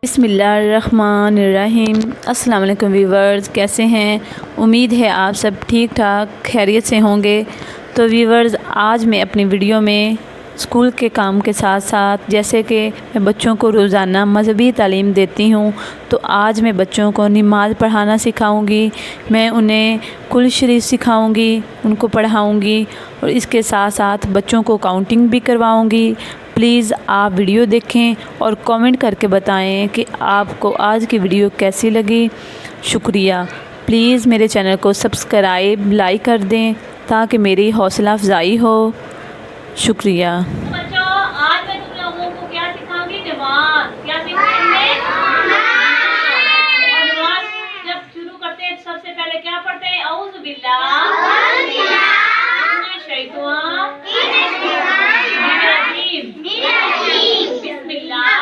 बिस्मिल्लाहिर्रहमानिर्रहीम। अस्सलाम वालेकुम व्यूवर्स, कैसे हैं? उम्मीद है आप सब ठीक ठाक खैरियत से होंगे। तो व्यूवर्स, आज मैं अपनी वीडियो में स्कूल के काम के साथ साथ जैसे कि मैं बच्चों को रोज़ाना मज़हबी तालीम देती हूँ, तो आज मैं बच्चों को नमाज़ पढ़ाना सिखाऊंगी। मैं उन्हें कुल शरीफ सिखाऊंगी, उनको पढ़ाऊंगी और इसके साथ साथ बच्चों को काउंटिंग भी करवाऊंगी। प्लीज़ आप वीडियो देखें और कमेंट करके बताएं कि आपको आज की वीडियो कैसी लगी। शुक्रिया। प्लीज़ मेरे चैनल को सब्सक्राइब लाइक कर दें ताकि मेरी हौसला अफजाई हो। शुक्रिया। बच्चों, आज मैं तुम लोगों को क्या सिखाऊंगी? नमाज। क्या सिखाएंगे? और नमाज जब शुरू करते हैं सबसे पहले क्या पढ़ते हैं? औज़ु बिल्लाह मिनश शैतानिर रजीम, बिस्मिल्लाह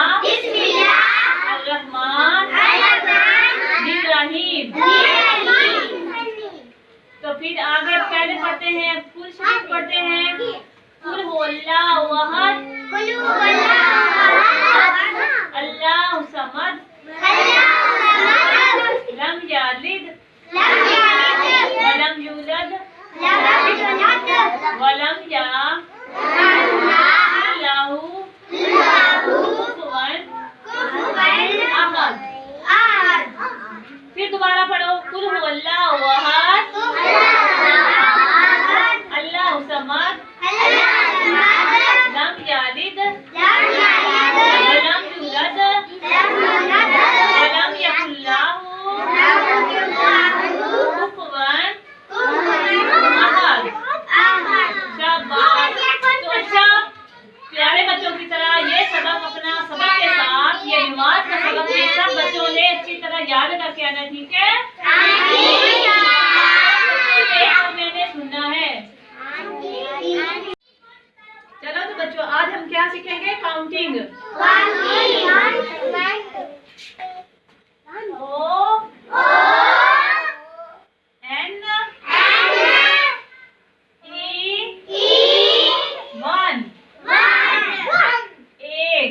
अर्रहमानिर रहीम। तो फिर आगे पहले पढ़ते हैं, कुल शरीफ पढ़ते हैं। कुल हुवल्लाहु अहद, अल्लाहु समद, लम यलिद वलम यूलद वलम यकुल लहू कुफुवन अहद। फिर दोबारा पढ़ो, कुल हुवल्लाहु अहद, अल्लाहु समद, लम यलिद वलम यूलद वलम यकुल लहू कुफुवन अहद। शाबाश। तो अच्छा, प्यारे बच्चों की तरह ये सबक अपना सबक के साथ, ये नमाज का सबक ये सब बच्चों ने अच्छी तरह याद करके आना, ठीक है? और मैंने सुनना है। चलो तो बच्चों, आज हम क्या सीखेंगे? काउंटिंग। O N E 1 एक,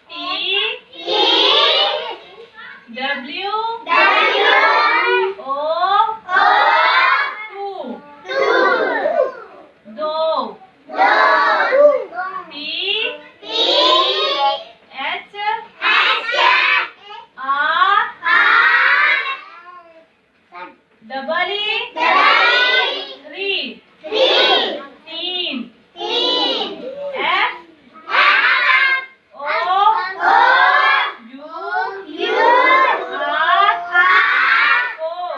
T W O 2 दो, P H R E 3 F O U R 4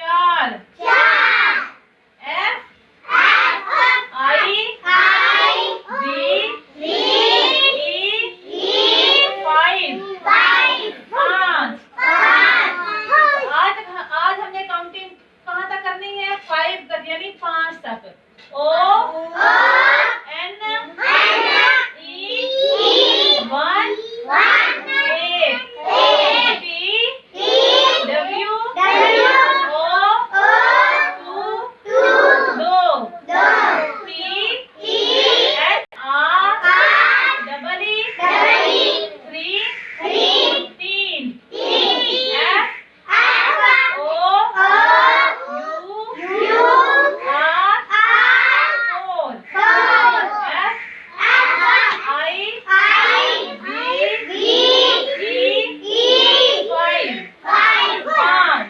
4 F I B E 5 5। आज हमने काउंटिंग कहाँ तक करनी है? 5 तक, यानी 5 तक। O N E 1 एक, T W O 2 दो, P H R E 3 F O U R 4 F I B E 5 5।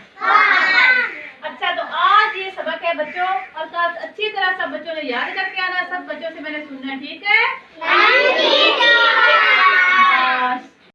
अच्छा, तो आज ये सबक है बच्चों, और अच्छी तरह सब बच्चों ने याद करके आना, सब बच्चों से मैंने सुनना, ठीक है?